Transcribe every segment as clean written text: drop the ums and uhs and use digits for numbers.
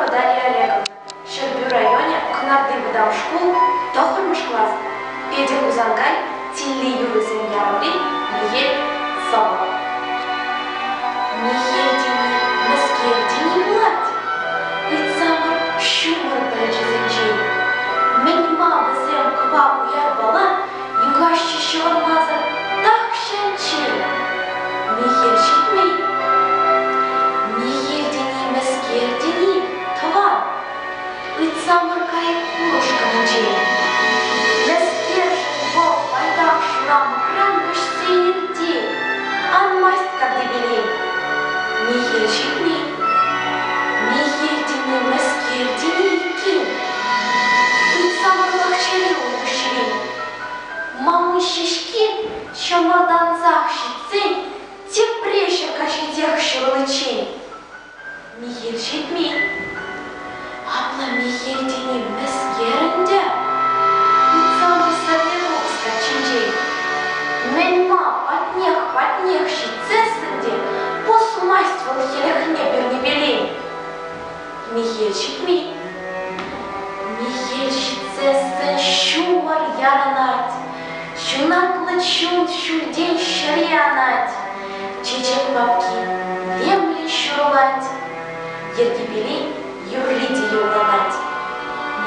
Егорова Дарья Олеговна. Шербю районе Кунарды выдам школ, тохырмыш класс. Педик узангай, тилли юры земляровли, Михель Сова. Михель дени, Мескель дени плать. Лицамыр шумыр перечезенчей. Меньма безем ква уяр бала, югащи шормазыр, так шенчей. Михель шитмей. Михель дени, Мескель дени, товар. Лицамыр кай курушка нечей. Мескель шитвол, пайдак шурам, крангыш сейерди. Анмасть кардебелей. Михель шитмей. Михель дени, Мескель дени, кин. Лицамыр лакшери улушли. Мамы шишки, шамардан захшицень, те прешер кашидех шурлычень. Михель шитмей. Абла Михель дени Мескерінде. Лицамыр саверу скачинчей. Меньма патнех шицесінде, посумасть волхелехне бернебелей. Михель шитмей. Михель шицесен шумар яранать. Шунатлы чун шульдень шарианать. Чечек бабки лемли шурлать. Ергибелей юрлиди юрланать.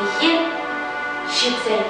Михель шицень.